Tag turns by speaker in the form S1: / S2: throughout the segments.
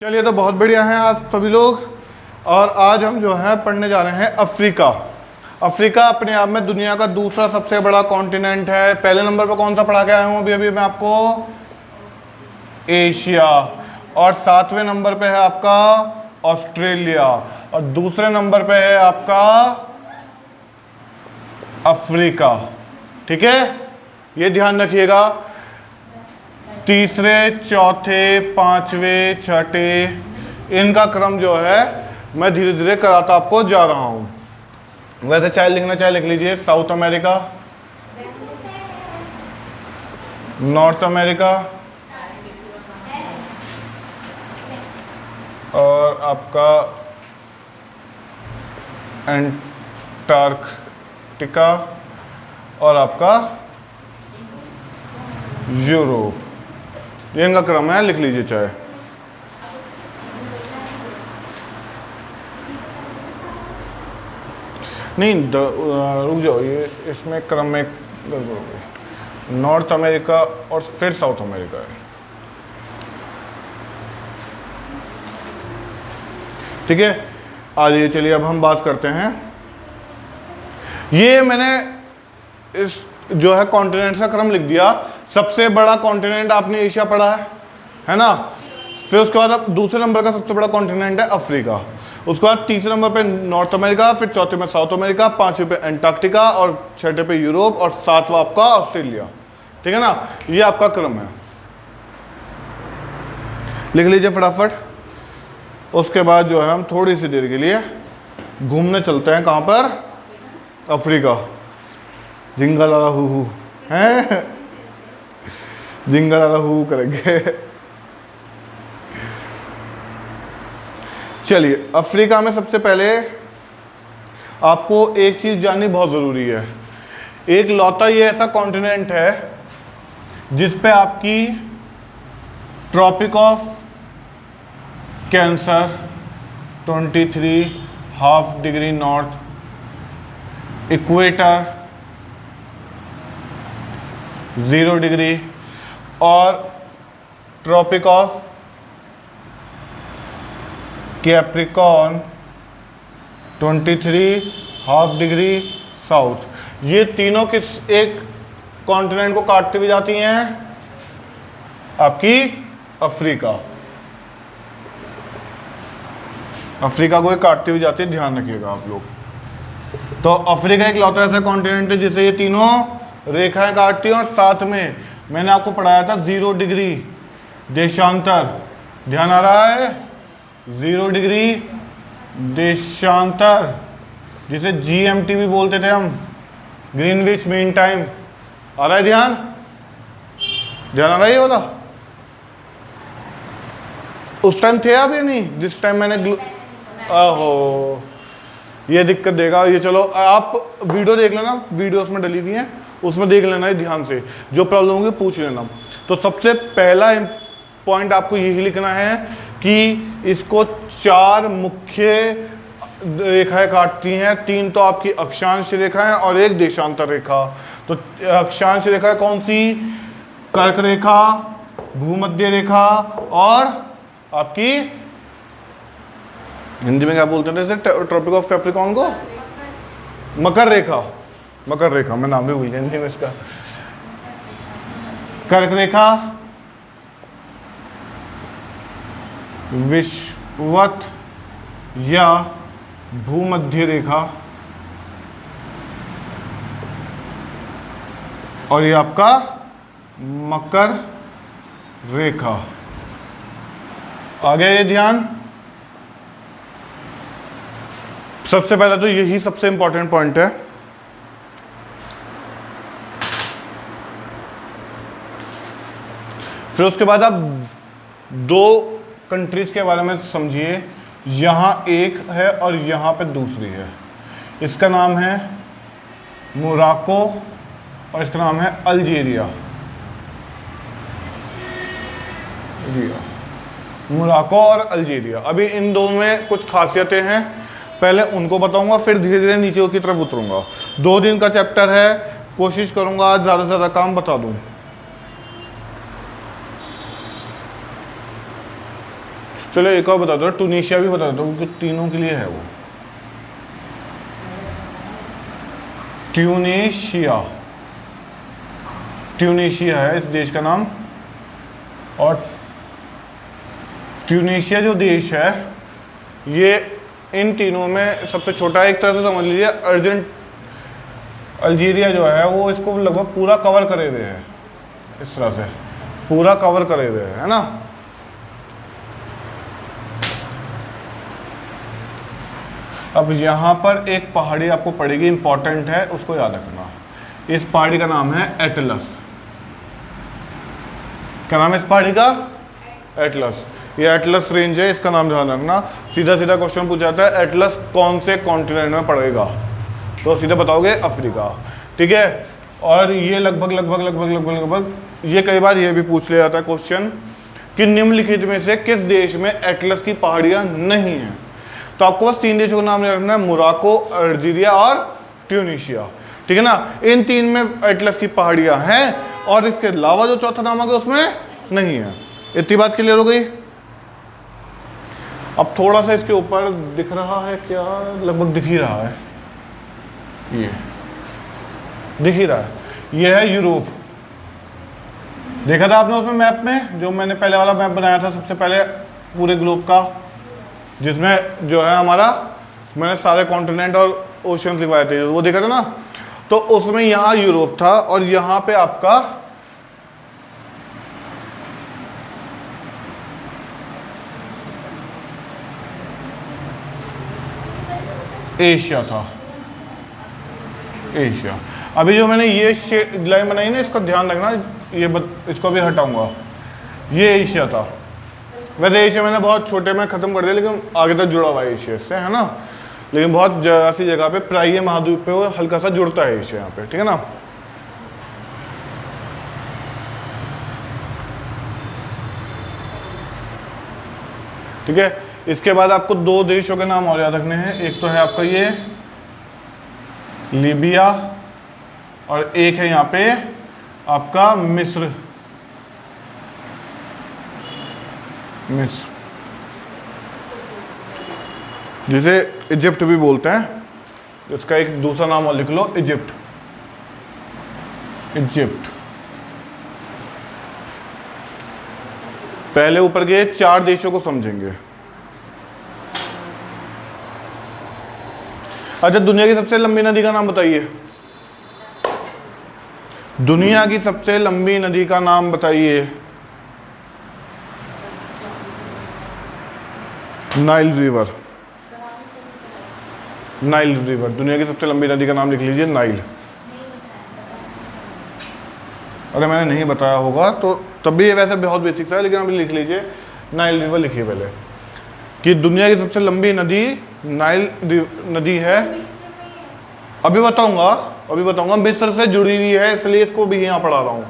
S1: चलिए, तो बहुत बढ़िया हैं आज सभी लोग। और आज हम जो है पढ़ने जा रहे हैं अफ्रीका। अफ्रीका अपने आप में दुनिया का दूसरा सबसे बड़ा कॉन्टिनेंट है। पहले नंबर पर कौन सा पढ़ा के आया हूँ अभी मैं आपको? एशिया। और 7वें नंबर पे है आपका ऑस्ट्रेलिया। और दूसरे नंबर पे है आपका अफ्रीका। ठीक है, ये ध्यान रखिएगा। तीसरे, चौथे, पांचवें, छठे, इनका क्रम जो है मैं धीरे धीरे कराता आपको जा रहा हूं। वैसे चाहे लिखना चाहे लिख लीजिए। साउथ अमेरिका, नॉर्थ अमेरिका, और आपका एंटार्कटिका, और आपका यूरोप। ये इनका क्रम है, लिख लीजिए चाहे। नहीं, रुक जाओ, ये इसमें क्रम में गड़बड़ हो गई। नॉर्थ अमेरिका और फिर साउथ अमेरिका है। ठीक है, आइए चलिए अब हम बात करते हैं। ये मैंने इस जो है कॉन्टिनेंट का क्रम लिख दिया। सबसे बड़ा कॉन्टिनेंट आपने एशिया पढ़ा है ना। फिर उसके बाद अब दूसरे नंबर का सबसे बड़ा कॉन्टिनेंट है अफ्रीका। उसके बाद तीसरे नंबर पे नॉर्थ अमेरिका, फिर चौथे में साउथ अमेरिका, पांचवें पे एंटार्क्टिका, और छठे पे यूरोप, और सातवां आपका ऑस्ट्रेलिया। ठीक है ना, ये आपका क्रम है, लिख लीजिए फटाफट। उसके बाद जो है हम थोड़ी सी देर के लिए घूमने चलते हैं। कहां पर? अफ्रीका। जिंगा लाला हु हैं, जिंगा लाला हु करेंगे। चलिए, अफ्रीका में सबसे पहले आपको एक चीज जाननी बहुत जरूरी है। एक लौता ये ऐसा कॉन्टिनेंट है जिस पे आपकी tropic of cancer 23.5 degree north, equator 0 degree, और tropic of Capricorn 23.5 degree south, ये तीनों किस एक कॉन्टिनेंट को काटती हुई जाती हैं? आपकी अफ्रीका। अफ्रीका को काटती हुई जाती है, ध्यान रखिएगा आप लोग। तो अफ्रीका एक लौता ऐसा कॉन्टिनेंट है जिसे ये तीनों रेखाएं काटती हैं। और साथ में मैंने आपको पढ़ाया था 0 डिग्री देशांतर, ध्यान आ रहा है? 0 डिग्री देशांतर, जिसे GMT भी बोलते थे हम, ग्रीनविच मीन टाइम। आ रहा है ध्यान? ध्यान आ रहा है ये वाला? उस टाइम थे आप या नहीं जिस टाइम मैंने आहो, ये दिक्कत देगा ये। चलो आप वीडियो देख लेना, वीडियो उसमें डली हुई है, उसमें देख लेना है ध्यान से। जो प्रॉब्लम होगी पूछ लेना। तो सबसे पहला पॉइंट आपको यही लिखना है कि इसको 4 मुख्य रेखाएं काटती हैं। 3 तो आपकी अक्षांश रेखा है और 1 देशांतर रेखा। तो अक्षांश रेखा कौन सी? कर्क रेखा, भूमध्य रेखा, और आपकी हिंदी में क्या बोलते थे ट्रॉपिक ऑफ कैप्रिकॉर्न को? मकर रेखा। मकर रेखा, मैं नाम भी भूल गया हिंदी में इसका। कर्क रेखा, विषुवत या भूमध्य रेखा, और ये आपका मकर रेखा। आ गया ये ध्यान? सबसे पहला तो यही सबसे इंपॉर्टेंट पॉइंट है। फिर उसके बाद आप 2 कंट्रीज के बारे में समझिए। यहां एक है और यहां पे दूसरी है। इसका नाम है मोरक्को और इसका नाम है अल्जीरिया। मोरक्को और अल्जीरिया। अभी इन दो में कुछ खासियतें हैं, पहले उनको बताऊंगा, फिर धीरे धीरे नीचे की तरफ उतरूंगा। 2 दिन का चैप्टर है, कोशिश करूंगा आज ज़्यादा से ज़्यादा काम बता दूं। चलो एक और बता दो, टूनीशिया भी बता दो क्योंकि तीनों के लिए है वो। ट्यूनीशिया, ट्यूनीशिया है इस देश का नाम। और ट्यूनीशिया जो देश है ये इन तीनों में सबसे छोटा है। एक तरह से समझ लीजिए अल्जीरिया जो है वो इसको लगभग पूरा कवर करे हुए है, इस तरह से पूरा कवर करे हुए है ना। अब यहाँ पर एक पहाड़ी आपको पड़ेगी, इंपॉर्टेंट है, उसको याद रखना। इस पहाड़ी का नाम है एटलस। क्या नाम है इस पहाड़ी का? एटलस। ये एटलस रेंज है, इसका नाम ध्यान रखना। सीधा सीधा क्वेश्चन पूछा जाता है, एटलस कौन से कॉन्टिनेंट में पड़ेगा, तो सीधे बताओगे अफ्रीका, ठीक है। और ये लगभग लगभग लगभग लगभग लगभग ये कई बार ये भी पूछ लिया जाता है क्वेश्चन कि निम्नलिखित में से किस देश में एटलस की पहाड़ियाँ नहीं हैं। तो आपको बस 3 देशों का नाम रखना है, मोरक्को, अल्जीरिया और ट्यूनीशिया, ठीक है ना। इन 3 में एटलस की पहाड़ियाँ हैं और इसके अलावा जो चौथा नाम है उसमें नहीं है। इतनी बात क्लियर हो गई। अब थोड़ा सा इसके ऊपर दिख रहा है क्या? लगभग दिख ही रहा है, ये दिख ही रहा है। ये है यूरोप। देखा था आपने उसमें मैप में, जो मैंने पहले वाला मैप बनाया था सबसे पहले पूरे ग्लोब का, जिसमें जो है हमारा, मैंने सारे कॉन्टिनेंट और ओशन लिखवाए थे, वो देखा था ना। तो उसमें यहाँ यूरोप था और यहाँ पे आपका एशिया था, एशिया। अभी जो मैंने ये लाइन बनाई ना, इसका ध्यान रखना, इसको भी हटाऊंगा। ये एशिया था। वैसे एशिया मैंने बहुत छोटे में ख़त्म कर दिया, लेकिन आगे तक जुड़ा हुआ है एशिया से, है ना। लेकिन बहुत ऐसी जगह पे प्रायः महाद्वीप पे वो हल्का सा जुड़ता है एशिया यहाँ पे, ठीक है ना। ठीक है, इसके बाद आपको 2 देशों के नाम और याद रखने हैं। एक तो है आपका ये लीबिया और एक है यहाँ पे आपका मिस्र। मिस्र जिसे इजिप्ट भी बोलते हैं, इसका एक दूसरा नाम और लिख लो, इजिप्ट। इजिप्ट। पहले ऊपर के 4 देशों को समझेंगे। अच्छा, दुनिया की सबसे लंबी नदी का नाम बताइए। दुनिया की सबसे लंबी नदी का नाम बताइए। Nile river. नाइल रिवर, दुनिया की सबसे लंबी नदी का नाम लिख लीजिए, नाइल। अरे मैंने नहीं बताया होगा तो तब भी, ये वैसे बहुत बेसिक था, लेकिन अभी लिख लीजिए, नाइल रिवर लिखिए पहले, कि दुनिया की सबसे लंबी नदी नाइल नदी है। अभी बताऊंगा, मिस्र से जुड़ी हुई है, इसलिए इसको भी यहाँ पढ़ा रहा हूँ,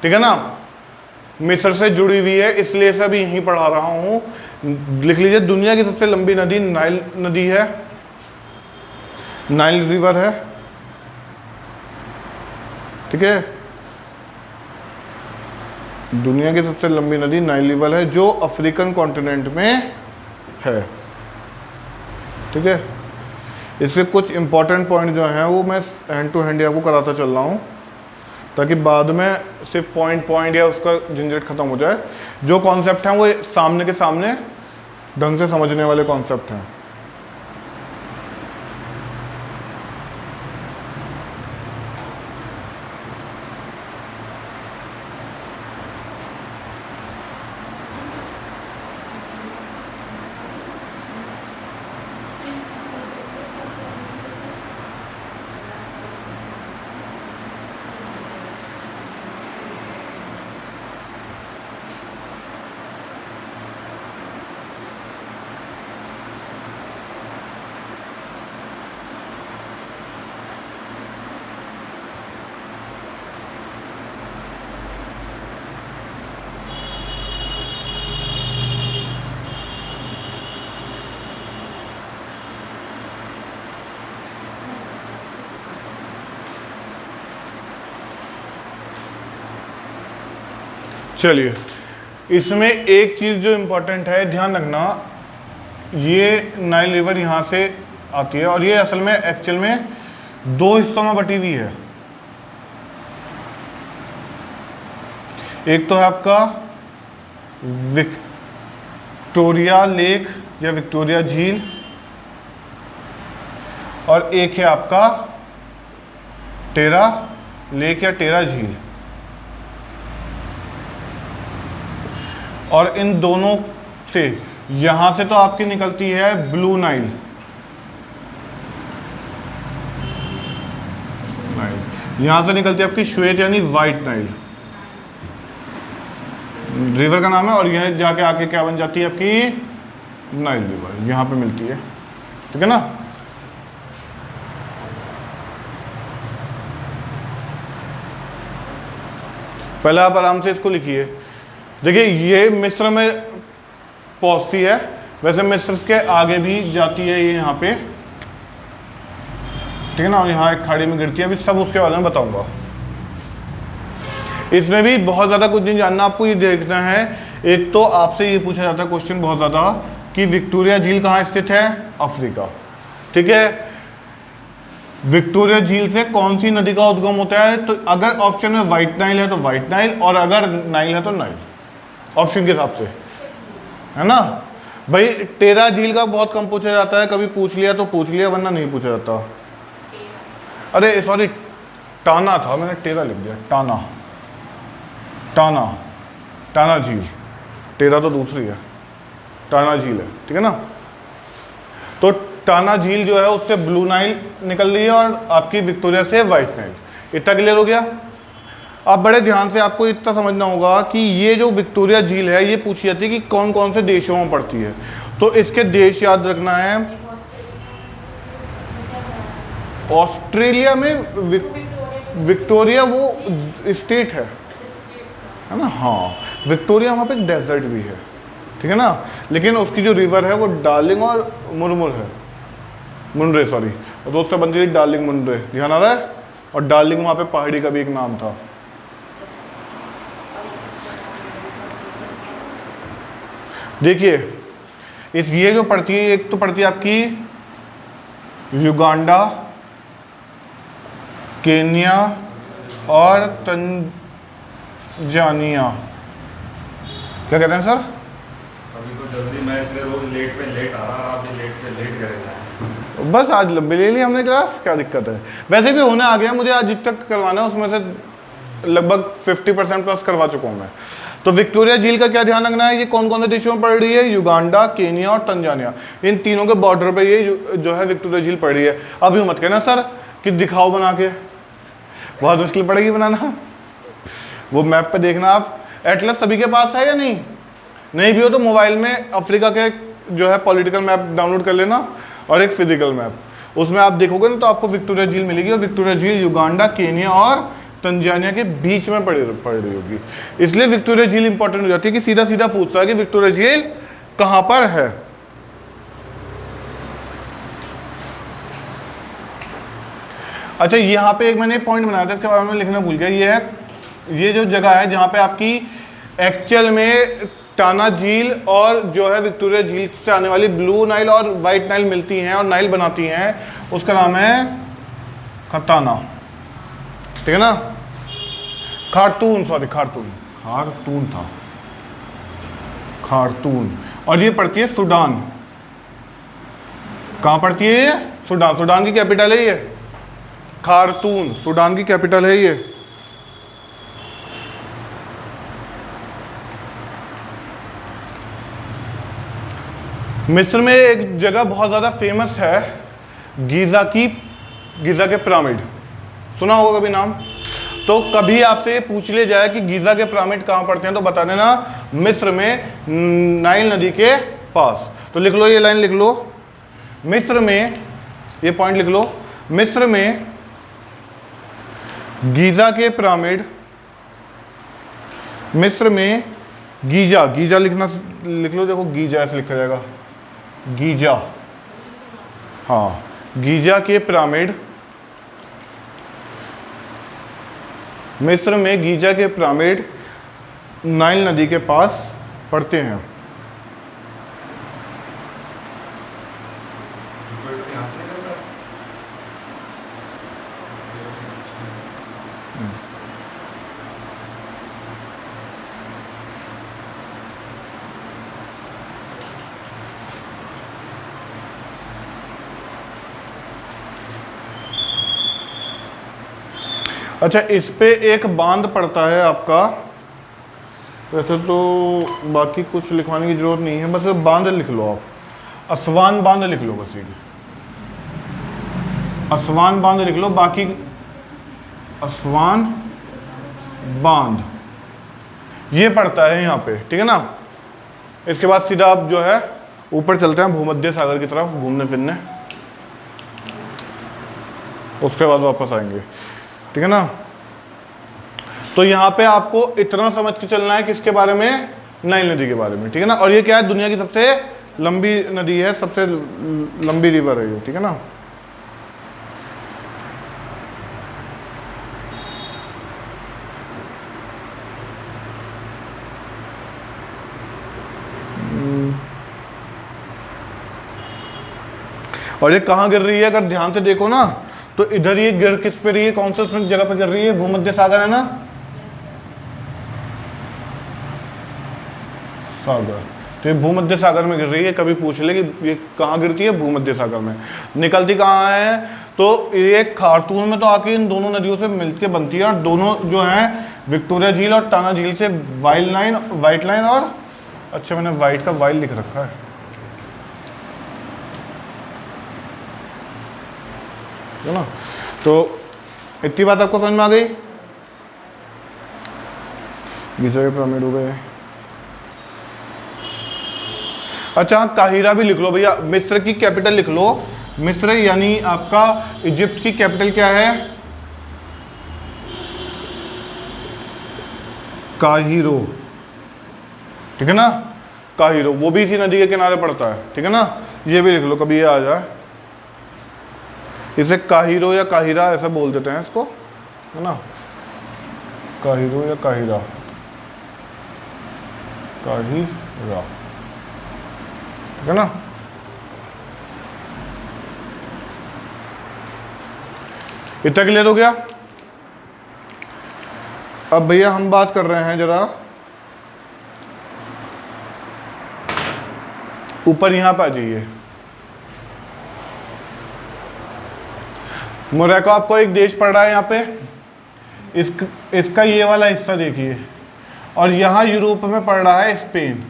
S1: ठीक है ना। मिस्र से जुड़ी हुई है इसलिए इसे भी यहीं पढ़ा रहा हूँ। लिख लीजिए, दुनिया की सबसे लंबी नदी नाइल नदी है, नाइल रिवर है, ठीक है। दुनिया की सबसे लंबी नदी नाइल रिवर है, जो अफ्रीकन कॉन्टिनेंट में है, ठीक है। इसके कुछ इंपॉर्टेंट पॉइंट जो हैं वो मैं हैंड टू हैंड आपको कराता चल रहा हूँ, ताकि बाद में सिर्फ पॉइंट या उसका झंझट खत्म हो जाए। जो कॉन्सेप्ट हैं वो सामने के सामने ढंग से समझने वाले कॉन्सेप्ट हैं। चलिए, इसमें एक चीज़ जो इम्पोर्टेंट है, ध्यान रखना, ये नाइल रिवर यहाँ से आती है और ये असल में एक्चुअल में दो हिस्सों में बटी हुई है। एक तो है आपका विक्टोरिया लेक या विक्टोरिया झील, और एक है आपका टेरा लेक या टेरा झील। और इन दोनों से, यहां से तो आपकी निकलती है ब्लू नाइल, यहां से निकलती है आपकी श्वेत यानी वाइट नाइल, रिवर का नाम है। और यह जाके आके क्या बन जाती है आपकी नाइल रिवर, यहां पे मिलती है, ठीक है ना। पहले आप आराम से इसको लिखिए। देखिए ये मिस्र में पहुंचती है, वैसे मिस्र के आगे भी जाती है ये यहाँ पे, ठीक है ना, और यहाँ एक खाड़ी में गिरती है। अभी सब उसके बारे में बताऊंगा। इसमें भी बहुत ज़्यादा कुछ नहीं जानना, आपको ये देखना है। एक तो आपसे ये पूछा जाता है क्वेश्चन बहुत ज़्यादा कि विक्टोरिया झील कहाँ स्थित है, अफ्रीका, ठीक है। विक्टोरिया झील से कौन सी नदी का उद्गम होता है, तो अगर ऑप्शन में व्हाइट नाइल है तो व्हाइट नाइल, और अगर नाइल है तो नाइल, ऑप्शन के हिसाब से, है ना भाई। टेरा झील का बहुत कम पूछा जाता है, कभी पूछ लिया तो पूछ लिया, वरना नहीं पूछा जाता। अरे सॉरी, टाना था, मैंने टेरा लिख दिया, टाना, टाना, टाना झील, टेरा तो दूसरी है, टाना झील है, ठीक है ना। तो टाना झील जो है उससे ब्लू नाइल निकल रही है और आपकी विक्टोरिया से व्हाइट नाइल। इतना क्लियर हो गया। अब बड़े ध्यान से आपको इतना समझना होगा कि ये जो विक्टोरिया झील है ये पूछी जाती है कि कौन कौन से देशों में पड़ती है, तो इसके देश याद रखना है। ऑस्ट्रेलिया में विक्टोरिया वो स्टेट है ना, हाँ। विक्टोरिया वहाँ पे डेजर्ट भी है, ठीक है ना, लेकिन उसकी जो रिवर है वो डार्लिंग और मुरमुर है, मुनरे सॉरी, तो उससे बनती है डार्लिंग मुनरे, ध्यान आ रहा है। और डार्लिंग वहाँ पे पहाड़ी का भी एक नाम था। देखिए इस ये जो पड़ती है, एक तो पड़ती है आपकी युगांडा, केन्या और तंजानिया। क्या कहते हैं सर?
S2: अभी तो जल्दी, मैं इसलिए रोज लेट पे लेट आ रहा, आप भी लेट पे लेट करेंगे।
S1: बस आज लंबी ले ली हमने क्लास, क्या दिक्कत है। वैसे भी होने आ गया, मुझे आज जितना करवाना है उसमें से लगभग 50% प्लस करवा चुका हूँ मैं। तो विक्टोरिया झील का क्या ध्यान रखना है, ये कौन कौन से देशों में पड़ रही है, युगांडा, केन्या और तंजानिया, इन तीनों के बॉर्डर पे ये जो है विक्टोरिया झील पड़ रही है। अभी मत कहना सर कि दिखाओ बना के, बहुत मुश्किल पड़ेगी बनाना। वो मैप पे देखना आप, एटलस सभी के पास है या नहीं, नहीं भी हो तो मोबाइल में अफ्रीका के जो है पॉलिटिकल मैप डाउनलोड कर लेना और एक फिजिकल मैप, उसमें आप देखोगे ना तो आपको विक्टोरिया झील मिलेगी। और विक्टोरिया झील युगांडा, केन्या और तंजानिया के बीच में पड़ रही होगी, इसलिए विक्टोरिया झील इंपॉर्टेंट हो जाती है कि सीधा सीधा पूछता है कि विक्टोरिया झील कहां पर है। अच्छा यहाँ पे एक मैंने पॉइंट बनाया था, इसके बारे में लिखना भूल गया। ये जो जगह है जहाँ पे आपकी एक्चुअल में टाना झील और जो है विक्टोरिया झील से आने वाली ब्लू नाइल और वाइट नाइल मिलती हैं और नाइल बनाती हैं, उसका नाम है खताना, ठीक है ना। खार्तून, सॉरी खार्तून, खार्तून था, खार्तून। और ये पड़ती है सूडान। कहाँ पड़ती है ये? सूडान। सूडान की कैपिटल है ये खार्तून, सूडान की कैपिटल है ये। मिस्र में एक जगह बहुत ज़्यादा फेमस है, गीज़ा के पिरामिड, सुना होगा कभी नाम। तो कभी आपसे ये पूछ लिया जाए कि गीज़ा के पिरामिड कहाँ पड़ते हैं तो बता देना मिस्र में, नाइल नदी के पास। तो लिख लो, ये लाइन लिख लो, मिस्र में, ये पॉइंट लिख लो, मिस्र में गीज़ा के पिरामिड, मिस्र में गीज़ा, गीज़ा लिखना लिख लो, देखो गीज़ा ऐसे लिखा जाएगा, गीज़ा, हाँ, गीज़ा के पिरामिड, मिस्र में गीज़ा के पिरामिड नाइल नदी के पास पढ़ते हैं।
S2: इक्वेटर यहाँ से निकल रहा है।
S1: अच्छा, इस पे एक बांध पड़ता है आपका, वैसे तो बाकी कुछ लिखवाने की जरूरत नहीं है, बस बांध लिख लो आप, असवान बांध लिख लो, बस ये असवान बांध लिख लो, बाकी असवान बांध ये पड़ता है यहाँ पे, ठीक है ना। इसके बाद सीधा आप जो है ऊपर चलते हैं भूमध्य सागर की तरफ घूमने फिरने, उसके बाद वापस आएंगे, ठीक है ना। तो यहाँ पे आपको इतना समझ के चलना है किसके बारे में, नाइल नदी के बारे में, ठीक है ना। और ये क्या है, दुनिया की सबसे लंबी नदी है, सबसे लंबी रिवर है ये, ठीक है ना। और ये कहाँ गिर रही है, अगर ध्यान से देखो ना तो इधर ये गिर किस पे रही है, कौन सा जगह पे गिर रही है, भूमध्य सागर है ना, सागर। तो ये भूमध्य सागर में गिर रही है, कभी पूछ ले कि ये कहाँ गिरती है, भूमध्य सागर में। निकलती कहाँ है, तो ये खारतून में तो आके इन दोनों नदियों से मिलके बनती है, और दोनों जो हैं विक्टोरिया झील और टाना झील से वाइट लाइन और, अच्छा मैंने वाइट का वाइल लिख रखा है ना। तो इतनी बात आपको समझ में आ गई। गिजा के पिरामिड हो गए। अच्छा, काहिरा भी लिख लो भैया, मिस्र की कैपिटल लिख लो। मिस्र यानी आपका इजिप्ट की कैपिटल क्या है, काहिरो, ठीक है ना। काहिरो वो भी इसी नदी के किनारे पड़ता है, ठीक है ना। ये भी लिख लो, कभी ये आ जाए, इसे काहिरो या काहिरा ऐसा बोल देते हैं इसको, है ना। काहिरो या काहिरा, काहिरा, ठीक है ना। इतना क्लियर हो गया। अब भैया हम बात कर रहे हैं जरा ऊपर, यहां पे आ जाइए। मोरक्को आपको एक देश पड़ रहा है यहाँ पे, इसका ये वाला हिस्सा देखिए, और यहाँ यूरोप में पड़ रहा है स्पेन।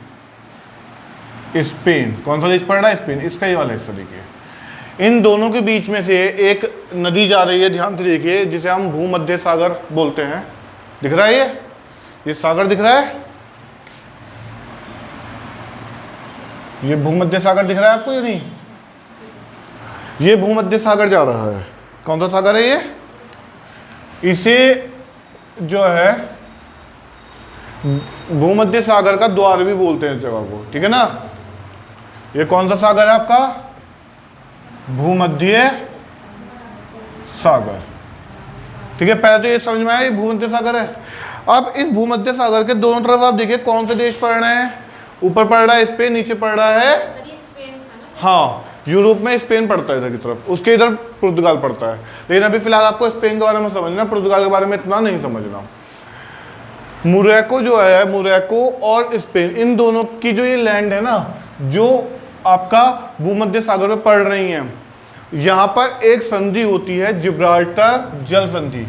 S1: स्पेन कौन सा देश पड़ रहा है, स्पेन, इसका ये वाला हिस्सा देखिए। इन दोनों के बीच में से एक नदी जा रही है, ध्यान से देखिए, जिसे हम भूमध्य सागर बोलते हैं। दिख रहा है ये सागर दिख रहा है, ये भूमध्य सागर दिख रहा है आपको या नहीं, ये भूमध्य सागर जा रहा है। कौन सा सागर है ये, इसे जो है भूमध्य सागर का द्वार भी बोलते हैं इस जगह को, ठीक है ना। ये कौन सा सागर है आपका, भूमध्य सागर, ठीक है। पहले तो ये समझ में आया ये भूमध्य सागर है। अब इस भूमध्य सागर के दोनों तरफ आप देखिए कौन से देश पड़ रहे हैं, ऊपर पड़ रहा है स्पेन, नीचे पड़ रहा है, हाँ यूरोप में स्पेन पड़ता है इधर की तरफ, उसके इधर पुर्तगाल पड़ता है। लेकिन अभी फिलहाल आपको स्पेन के बारे में समझना, पुर्तगाल के बारे में इतना नहीं समझना। मोरक्को जो है, मोरक्को और स्पेन, इन दोनों की जो ये लैंड है ना, जो आपका भूमध्य सागर में पड़ रही है, यहां पर एक संधि होती है, जिब्राल्टर जल संधि।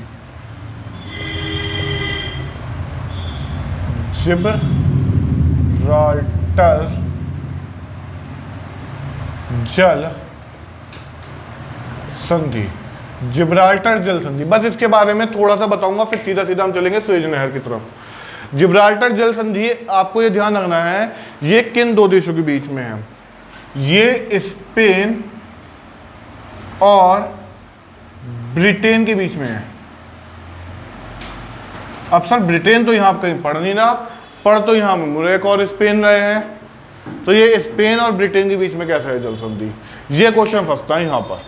S1: जिब्राल्टर जल संधि, जिब्राल्टर जल संधि, बस इसके बारे में थोड़ा सा बताऊंगा, फिर सीधा सीधा हम चलेंगे सुएज नहर की तरफ। जिब्राल्टर जल संधि, आपको ये ध्यान रखना है, ये किन दो देशों के बीच में है, ये स्पेन और ब्रिटेन के बीच में है। अब सर ब्रिटेन तो यहां आप कहीं पढ़ नहीं रहा, पढ़ तो यहां मोरक्को और स्पेन रहे हैं, तो ये स्पेन और ब्रिटेन के बीच में कैसा है जल संधि, ये क्वेश्चन फंसता है यहाँ पर।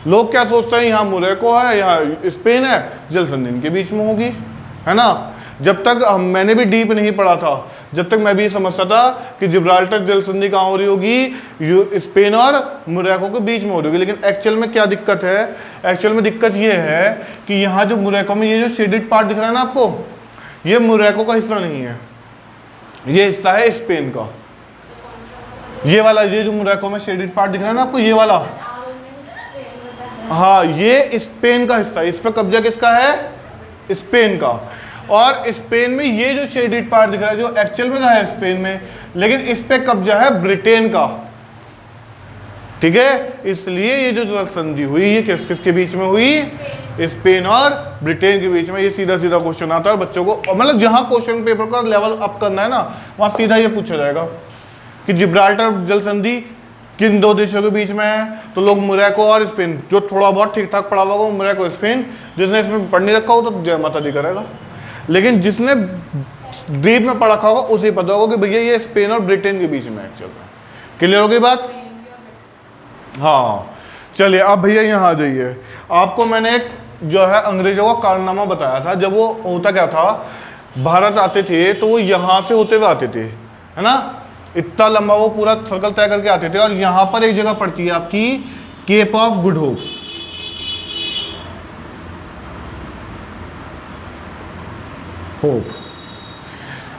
S1: लोग क्या सोचते हैं, यहाँ मोरक्को है, यहाँ स्पेन है, जल संधि इनके बीच में होगी, है ना। जब तक मैंने भी डीप नहीं पढ़ा था, जब तक मैं भी समझता था कि जिब्राल्टर जल संधि कहाँ हो रही होगी, स्पेन और मोरक्को के बीच में हो रही होगी। लेकिन एक्चुअल में क्या दिक्कत है, एक्चुअल में दिक्कत ये है कि यहाँ जो मोरक्को में ये जो शेडेड पार्ट दिख रहा है ना आपको, ये मोरक्को का हिस्सा नहीं है, ये हिस्सा है स्पेन का। ये वाला, ये जो मोरक्को में शेडेड पार्ट दिख रहा है ना आपको, ये वाला, हाँ ये स्पेन का हिस्सा है। इस पर कब्जा किसका है, स्पेन का। और स्पेन में ये जो शेडेड पार्ट दिख रहा है, जो एक्चुअल में है स्पेन में, लेकिन इस पे कब्जा है ब्रिटेन का, ठीक है। इसलिए ये जो जल संधि हुई, ये किस किसके बीच में हुई, स्पेन और ब्रिटेन के बीच में। ये सीधा सीधा क्वेश्चन आता है बच्चों को, मतलब जहां क्वेश्चन पेपर का लेवल अप करना है ना, वहां सीधा ये पूछा जाएगा कि जिब्राल्टर जल संधि किन दो देशों के बीच में है। तो लोग मोरक्को और स्पेन, जो थोड़ा बहुत ठीक ठाक पढ़ा हुआ होगा मोरक्को स्पेन, जिसने इसमें पढ़ नहीं रखा हो तो जय माता दी करेगा। लेकिन जिसने डीप में पढ़ा रखा होगा उसे पता होगा कि भैया ये स्पेन और ब्रिटेन के बीच में एक्चुअल में। क्लियर हो गई बात? हाँ चलिए अब भैया यहाँ आ जाइए। आपको मैंने एक जो है अंग्रेजों का कारनामा बताया था। जब वो होता क्या था, भारत आते थे तो वो यहाँ से होते हुए आते थे, है ना, इतना लंबा वो पूरा सर्कल तय करके आते थे। और यहाँ पर एक जगह पड़ती है आपकी केप ऑफ गुड होप।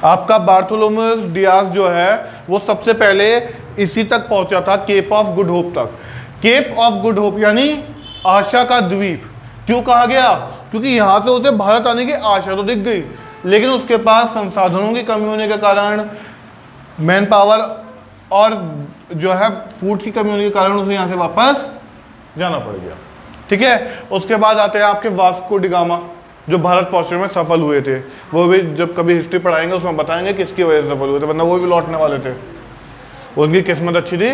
S1: आपका बार्थोलोमेव डियाज जो है वो सबसे पहले इसी तक पहुंचा था, केप ऑफ गुड होप तक। केप ऑफ गुड होप यानी आशा का द्वीप। क्यों कहा गया? क्योंकि यहां से उसे भारत आने की आशा तो दिख गई, लेकिन उसके पास संसाधनों की कमी होने के कारण, मैन पावर और जो है फूड की कमी होने के कारण उसे यहाँ से वापस जाना पड़ गया, ठीक है। उसके बाद आते हैं आपके वास्को डी गामा, जो भारत पहुंचने में सफल हुए थे। वो भी जब कभी हिस्ट्री पढ़ाएंगे उसमें बताएंगे किसकी वजह से सफल हुए थे, वरना वो भी लौटने वाले थे। उनकी किस्मत अच्छी थी,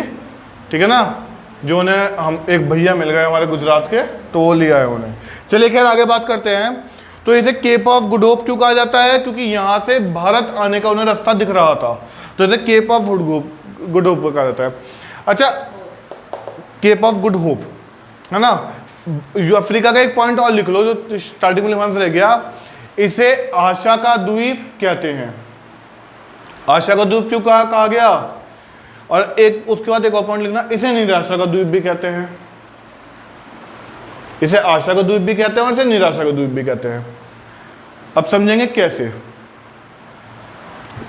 S1: ठीक है ना, जो उन्हें हम एक भैया मिल गए हमारे गुजरात के, तो वो लिया है उन्हें। चलिए खैर आगे बात करते हैं। तो इसे केप ऑफ गुड होप क्यों कहा जाता है? क्योंकि यहाँ से भारत आने का उन्हें रास्ता दिख रहा था, तो इसे केप ऑफ गुड होप कहा जाता है। अच्छा, केप ऑफ गुड होप, है ना। अफ्रीका का एक पॉइंट और लिख लो जो स्टार्टिंग में लिखने से रह गया, इसे आशा का द्वीप कहते हैं। आशा का द्वीप क्यों कहा गया? और एक उसके बाद एक और पॉइंट लिखना, इसे निराशा का द्वीप भी कहते हैं। इसे आशा का द्वीप भी कहते हैं और इसे निराशा का द्वीप भी कहते हैं। अब समझेंगे कैसे,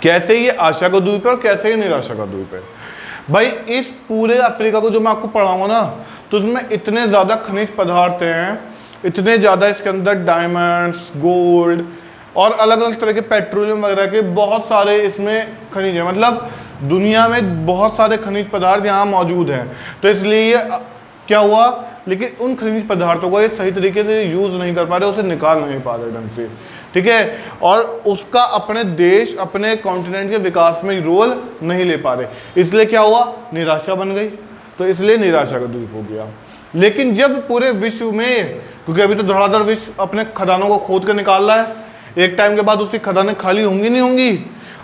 S1: कैसे ये आशा का द्वीप है और कैसे ये निराशा का द्वीप है। भाई इस पूरे अफ्रीका को जो मैं आपको पढ़ाऊंगा ना, तो उसमें इतने ज़्यादा खनिज पदार्थ हैं, इतने ज़्यादा इसके अंदर डायमंड्स, गोल्ड और अलग अलग तरह के पेट्रोलियम वगैरह के बहुत सारे इसमें खनिज हैं। मतलब दुनिया में बहुत सारे खनिज पदार्थ यहाँ मौजूद हैं। तो इसलिए ये क्या हुआ, लेकिन उन खनिज पदार्थों को ये सही तरीके से यूज़ नहीं कर पा रहे, उसे निकाल नहीं पा रहे ढंग से, ठीक है। और उसका अपने देश, अपने कॉन्टिनेंट के विकास में रोल नहीं ले पा रहे, इसलिए क्या हुआ, निराशा बन गई। तो इसलिए निराशा का द्वीप हो गया। लेकिन जब पूरे विश्व में, क्योंकि अभी तो धड़ाधड़ विश्व अपने खदानों को खोद कर निकाल रहा है, एक टाइम के बाद उसकी खदानें खाली होंगी नहीं होंगी।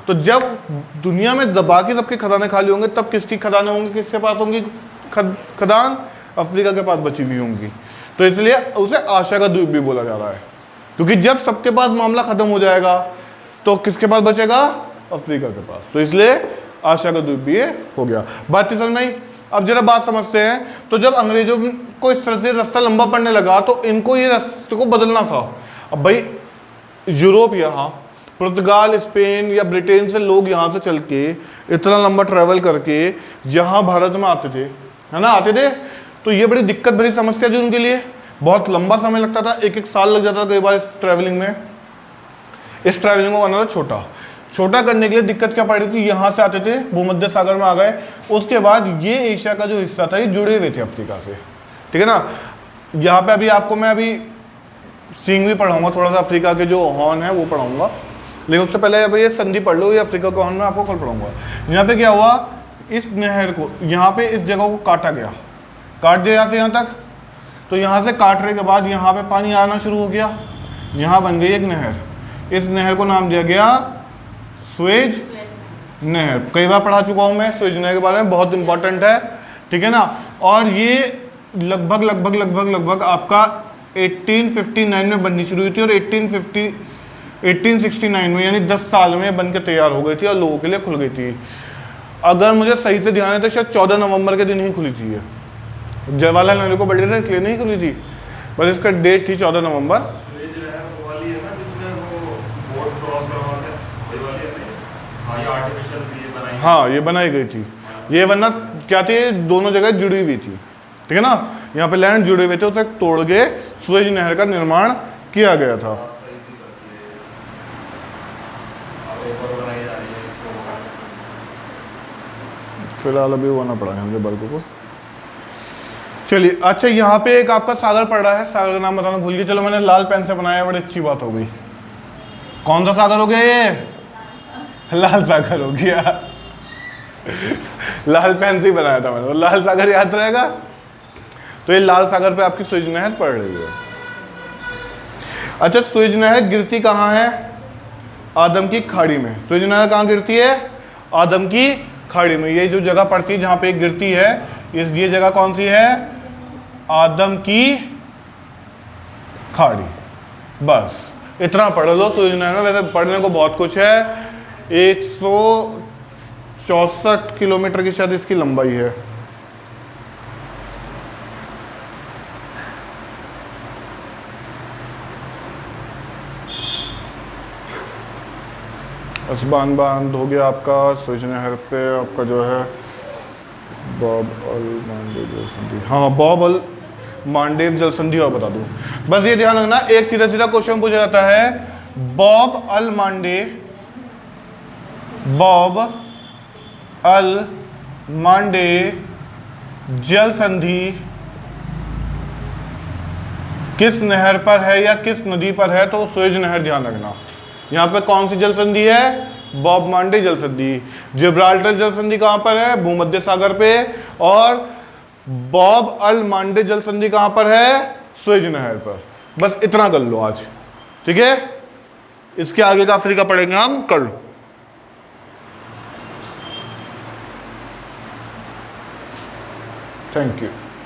S1: तो जब दुनिया में बाकी सबकी खदानें खाली होंगे, तब किसकी खदानें होंगी, किसके पास होंगी खदान? अफ्रीका के पास बची हुई होंगी। तो इसलिए उसे आशा का द्वीप भी बोला जा रहा है, क्योंकि जब सबके पास मामला खत्म हो जाएगा तो किसके पास बचेगा? अफ्रीका के पास। तो इसलिए आशा का द्वीप भी ये हो गया। बात समझ में आई? अब जरा बात समझते हैं। तो जब अंग्रेजों को इस तरह से रास्ता लंबा पड़ने लगा, तो इनको ये रास्ते को बदलना था। अब भाई यूरोप, यहाँ पुर्तगाल, स्पेन या ब्रिटेन से लोग यहाँ से चल के इतना लंबा ट्रैवल करके यहाँ भारत में आते थे, है ना, आते थे। तो ये बड़ी दिक्कत भरी समस्या थी उनके लिए, बहुत लंबा समय लगता था, एक साल लग जाता था कई बार इस ट्रैवलिंग में। इस ट्रैवलिंग को करना था छोटा करने के लिए दिक्कत क्या पड़ रही थी, यहाँ से आते थे, भूमध्य सागर में आ गए, उसके बाद ये एशिया का जो हिस्सा था ये जुड़े हुए थे अफ्रीका से, ठीक है ना। यहाँ पे अभी आपको मैं अभी सींग भी पढ़ाऊंगा, थोड़ा सा अफ्रीका के जो हॉर्न है वो पढ़ाऊंगा, लेकिन उससे पहले अभी ये संधि पढ़ लो, ये अफ्रीका का हॉर्न में आपको कल पढ़ाऊंगा। यहाँ पे क्या हुआ, इस नहर को, यहाँ पे इस जगह को काटा गया, काट दिया यहाँ से यहाँ तक। तो यहाँ से काटने के बाद यहाँ पे पानी आना शुरू हो गया, यहाँ बन गई एक नहर। इस नहर को नाम दिया गया स्वेज नहर। कई बार पढ़ा चुका हूँ मैं स्वेज नहर के बारे में, बहुत इंपॉर्टेंट है, ठीक है ना। और ये लगभग आपका 1859 में बननी शुरू हुई थी और 1850 1869 में, यानी 10 साल में बन के तैयार हो गई थी और लोगों के लिए खुल गई थी। अगर मुझे सही से ध्यान है तो शायद 14 नवंबर के दिन ही खुली थी ये। जवाहरलाल नेहरू को बर्थडे था इसलिए नहीं खुली थी, बस इसका डेट थी 14 नवंबर।
S2: सुएज नहर वो वाली है ना जिसमें वो बोट क्रॉस करवाते हैं, वही वाली है नहीं? हाँ, ये आर्टिफिशियल थी, ये बनाई।
S1: हाँ, ये बनाई गई थी ये, वरना क्या थी, दोनों जगह जुड़ी हुई थी, ठीक है ना। यहाँ पे लैंड जुड़े हुए थे, उसे तोड़ के सुएज नहर का निर्माण किया गया था।
S2: रास्ता इजी करती है। अब ऊपर बनाई जा रही है इसको।
S1: फिलहाल अभी वो ना पड़ा है हमने बल्कों को। चलिए, अच्छा यहाँ पे एक आपका सागर पड़ रहा है, सागर का नाम बताना भूल गया। चलो मैंने लाल पेन से बनाया, बड़ी अच्छी बात हो गई। कौन सा सागर हो गया ये? लाल सागर हो गया। लाल पेन से ही बनाया था मैंने, लाल सागर याद रहेगा। तो ये लाल सागर पे आपकी सुएज नहर पड़ रही है। अच्छा, सुएज नहर गिरती कहाँ है? आदम की खाड़ी में। सुएज नहर कहाँ गिरती है? आदम की खाड़ी में। ये जो जगह पड़ती है जहाँ पे गिरती है, ये जगह कौन सी है? आदम की खाड़ी। बस इतना पढ़ लो सुएज नहर में। वैसे पढ़ने को बहुत कुछ है। 164 किलोमीटर की शायद इसकी लंबाई है। असबान बांध हो गया आपका। सुएज नहर पे आपका जो है बॉब अल मांडेव जल संधि। हाँ, बॉब अल मांडेव जल संधि और बता दूं। बस ये ध्यान रखना, एक सीधा सीधा क्वेश्चन पूछा जाता है, बॉब अल मांडेव जल संधि किस नहर पर है या किस नदी पर है? तो सुएज नहर ध्यान रखना। यहाँ पे कौन सी जल संधि है? बॉब मांडे जल संधि। जिब्राल्टर जल संधि कहाँ पर है? भूमध्य सागर पे। और बॉब अल मांडे जल संधि कहाँ पर है? सुएज नहर पर। बस इतना कर लो आज, ठीक है। इसके आगे का अफ्रीका पढ़ेंगे हम कल। Thank you.